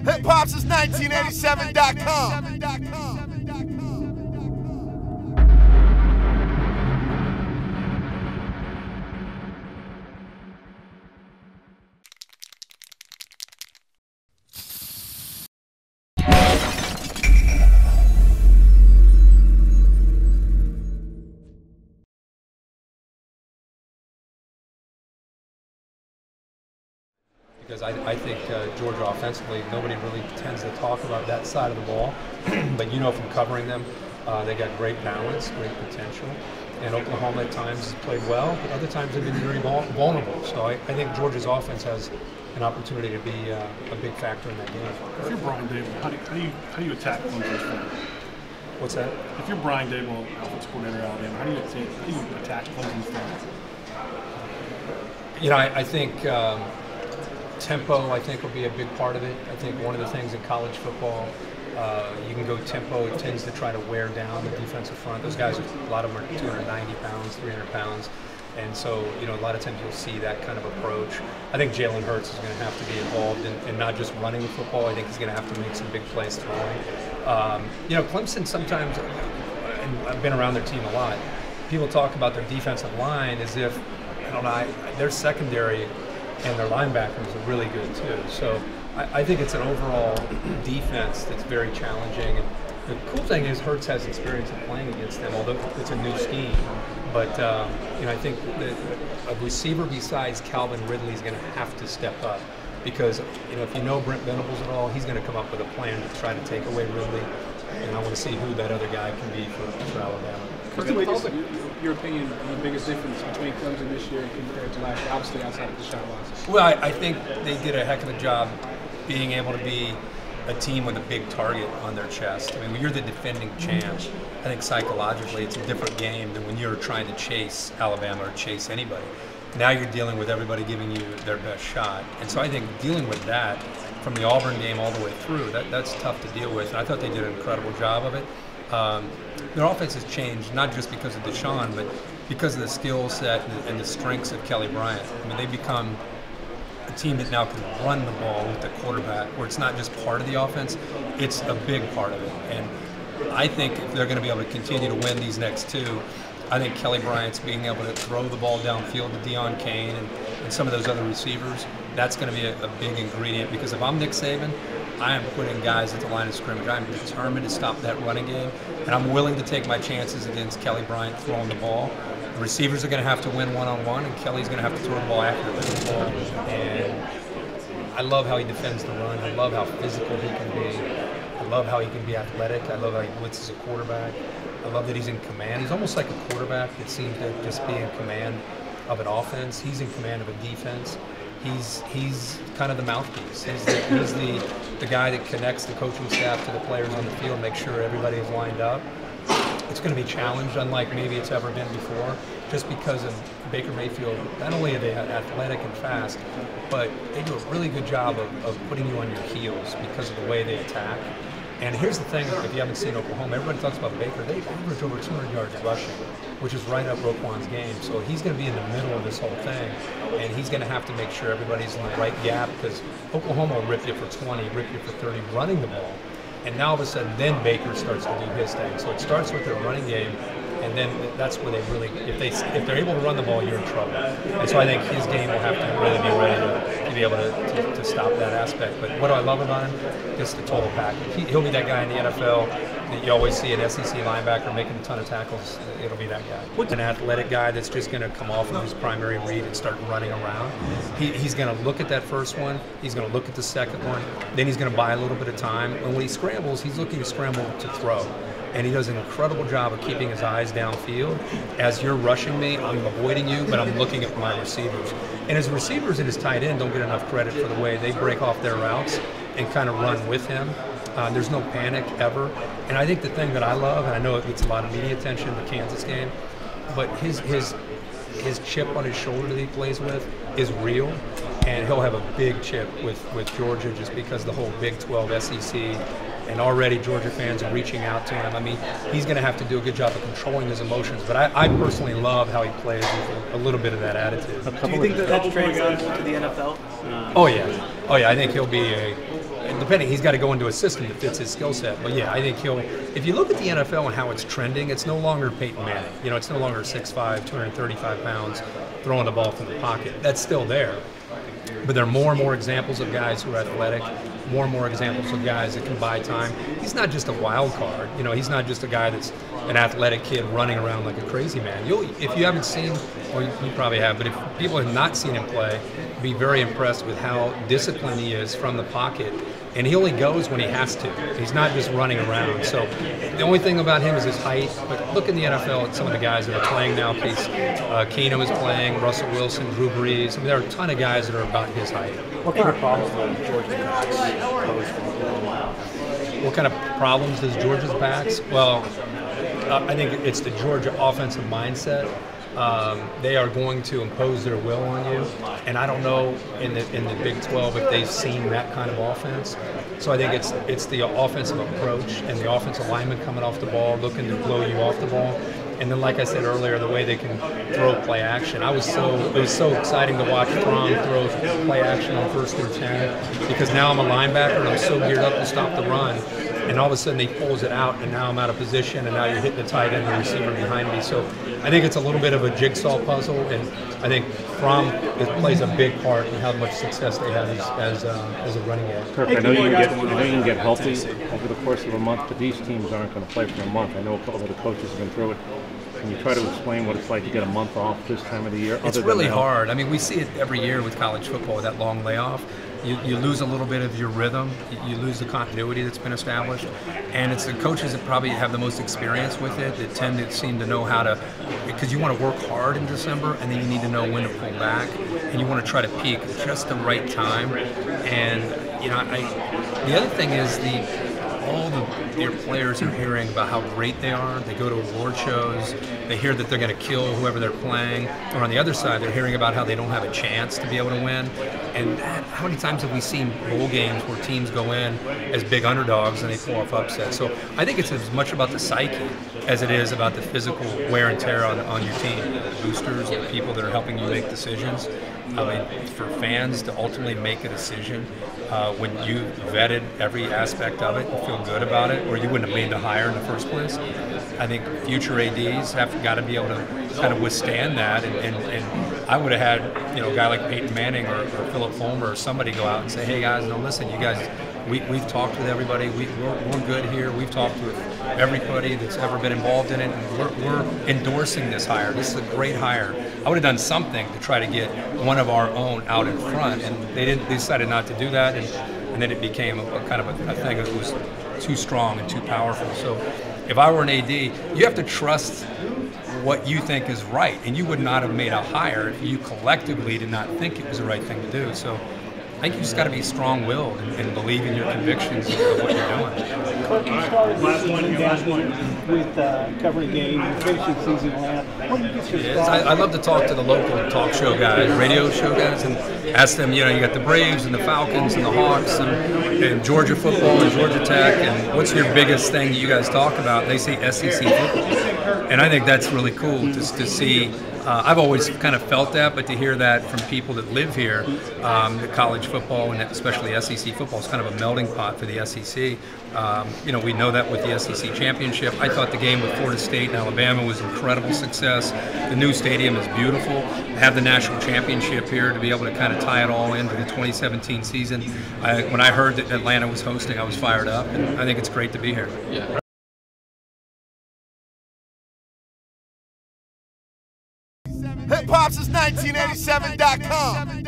Hip-hop since 1987.com. Because I think Georgia offensively, nobody really tends to talk about that side of the ball. But you know from covering them, they got great balance, great potential. And Oklahoma at times has played well, but other times they've been very vulnerable. So I think Georgia's offense has an opportunity to be a big factor in that game. If you're Brian Dable, how do you attack Clemson's front? What's that? If you're Brian Dable, offensive coordinator at Alabama, how do you attack Clemson's front? You know, I think tempo, I think, will be a big part of it. I think one of the things in college football, you can go tempo. It tends to try to wear down the defensive front. Those guys, a lot of them are 290 pounds, 300 pounds. And so, you know, a lot of times you'll see that kind of approach. I think Jalen Hurts is going to have to be involved in not just running the football. I think he's going to have to make some big plays throwing. You know, Clemson sometimes, and I've been around their team a lot, people talk about their defensive line as if, I don't know, their secondary and their linebackers are really good too. So I think it's an overall defense that's very challenging. And the cool thing is Hurts has experience in playing against them, although it's a new scheme. But you know, I think that a receiver besides Calvin Ridley is going to have to step up, because you know, if you know Brent Venables at all, he's going to come up with a plan to try to take away Ridley. And I want to see who that other guy can be for Alabama. Your opinion on the biggest difference between Clemson this year compared to last year, obviously outside of the shot losses? Well, I think they did a heck of a job being able to be a team with a big target on their chest. I mean, when you're the defending champs, I think psychologically it's a different game than when you're trying to chase Alabama or chase anybody. Now you're dealing with everybody giving you their best shot. And so I think dealing with that from the Auburn game all the way through, that's tough to deal with. And I thought they did an incredible job of it. Their offense has changed, not just because of Deshaun, but because of the skill set and the strengths of Kelly Bryant. I mean, they've become a team that now can run the ball with the quarterback, where it's not just part of the offense, it's a big part of it. And I think if they're going to be able to continue to win these next two, I think Kelly Bryant's being able to throw the ball downfield to Deion Kane and some of those other receivers, that's going to be a big ingredient, because if I'm Nick Saban, I am putting guys at the line of scrimmage. I'm determined to stop that running game, and I'm willing to take my chances against Kelly Bryant throwing the ball. The receivers are going to have to win one-on-one, and Kelly's going to have to throw the ball accurately. And I love how he defends the run. I love how physical he can be. I love how he can be athletic. I love how he blitzes a quarterback. I love that he's in command. He's almost like a quarterback that seems to just be in command of an offense. He's in command of a defense. He's kind of the mouthpiece. He's the guy that connects the coaching staff to the players on the field, make sure everybody is lined up. It's going to be challenged, unlike maybe it's ever been before, just because of Baker Mayfield. Not only are they athletic and fast, but they do a really good job of putting you on your heels because of the way they attack. And here's the thing, if you haven't seen Oklahoma, everybody talks about Baker. They average over 200 yards rushing, which is right up Roquan's game. So he's going to be in the middle of this whole thing, and he's going to have to make sure everybody's in the right gap, because Oklahoma will rip you for 20, rip you for 30 running the ball. And now all of a sudden, then Baker starts to do his thing. So it starts with their running game, and then that's where they really, if they're able to run the ball, you're in trouble. And so I think his game will have to really be ready to be able to stop that aspect. But what do I love about him? Just the total package. He'll be that guy in the NFL that you always see an SEC linebacker making a ton of tackles. It'll be that guy. An athletic guy that's just going to come off of his primary read and start running around. He's going to look at that first one. He's going to look at the second one. Then he's going to buy a little bit of time. And when he scrambles, he's looking to scramble to throw. And he does an incredible job of keeping his eyes downfield. As you're rushing me, I'm avoiding you, but I'm looking at my receivers. And his receivers and his tight end don't get enough credit for the way they break off their routes and kind of run with him. There's no panic ever. And I think the thing that I love, and I know it gets a lot of media attention, the Kansas game, but his chip on his shoulder that he plays with is real. And he'll have a big chip with Georgia, just because the whole Big 12 SEC, and already Georgia fans are reaching out to him. I mean, he's going to have to do a good job of controlling his emotions, but I personally love how he plays with a little bit of that attitude. Do you think that that's translated to the NFL? Oh yeah, I think he'll be depending, he's got to go into a system that fits his skill set. But yeah, I think he'll. If you look at the NFL and how it's trending, it's no longer Peyton Manning. You know, it's no longer 6'5", 235 pounds, throwing the ball from the pocket. That's still there. But there are more and more examples of guys who are athletic, more and more examples of guys that can buy time. He's not just a wild card. You know, he's not just a guy that's an athletic kid running around like a crazy man. If you haven't seen, or you probably have, but if people have not seen him play, be very impressed with how disciplined he is from the pocket. And he only goes when he has to. He's not just running around. So the only thing about him is his height. But look in the NFL at some of the guys that are playing now. Keenum is playing, Russell Wilson, Drew Brees. I mean, there are a ton of guys that are about his height. What kind of problems does Georgia's backs pose? What kind of problems does Georgia's backs? Well, I think it's the Georgia offensive mindset. They are going to impose their will on you, and I don't know in the Big 12 if they've seen that kind of offense. So I think it's the offensive approach and the offensive lineman coming off the ball, looking to blow you off the ball, and then like I said earlier, the way they can throw play action. It was so exciting to watch Fromm throw play action on 1st and 10 because now I'm a linebacker and I'm so geared up to stop the run. And all of a sudden he pulls it out, and now I'm out of position, and now you're hitting the tight end, the receiver behind me. So I think it's a little bit of a jigsaw puzzle, and I think Fromm plays a big part in how much success they have as a running game. Kirk, I know you can get healthy over the course of a month, but these teams aren't going to play for a month. I know a couple of the coaches have been through it. Can you try to explain what it's like to get a month off this time of the year? It's really hard. I mean, we see it every year with college football, with that long layoff. You lose a little bit of your rhythm. You lose the continuity that's been established. And it's the coaches that probably have the most experience with it that tend to seem to know how to, because you want to work hard in December, and then you need to know when to pull back, and you want to try to peak at just the right time. And, you know, the other thing is your players are hearing about how great they are. They go to award shows. They hear that they're going to kill whoever they're playing. Or on the other side, they're hearing about how they don't have a chance to be able to win. And how many times have we seen bowl games where teams go in as big underdogs and they pull off upsets? So I think it's as much about the psyche as it is about the physical wear and tear on your team. The boosters, the people that are helping you make decisions. I mean, for fans to ultimately make a decision when you vetted every aspect of it and feel good about it, or you wouldn't have made the hire in the first place. I think future ADs have got to be able to kind of withstand that, and I would have had, you know, a guy like Peyton Manning or Philip Fulmer or somebody go out and say, hey guys, no, listen, you guys, we've talked with everybody, we're good here, we've talked with everybody that's ever been involved in it, and we're endorsing this hire. This is a great hire. I would have done something to try to get one of our own out in front, and they decided not to do that, and then it became a kind of a thing that was too strong and too powerful. So if I were an AD, you have to trust what you think is right, and you would not have made a hire if you collectively did not think it was the right thing to do. So I think you just got to be strong-willed and believe in your convictions of what you're doing. Kirk, you started this season with covering games and finishing season around. What do you get your thoughts? I love to talk to the local talk show guys, radio show guys, and ask them, you know, you got the Braves and the Falcons and the Hawks and Georgia football and Georgia Tech, and what's your biggest thing that you guys talk about? And they say SEC football. And I think that's really cool just to see. I've always kind of felt that, but to hear that from people that live here, the college football and especially SEC football is kind of a melting pot for the SEC. You know, we know that with the SEC championship. I thought the game with Florida State and Alabama was incredible success. The new stadium is beautiful. Have the national championship here to be able to kind of tie it all into the 2017 season. When I heard that Atlanta was hosting, I was fired up, and I think it's great to be here. Yeah. Hip Hop's is 1987.com.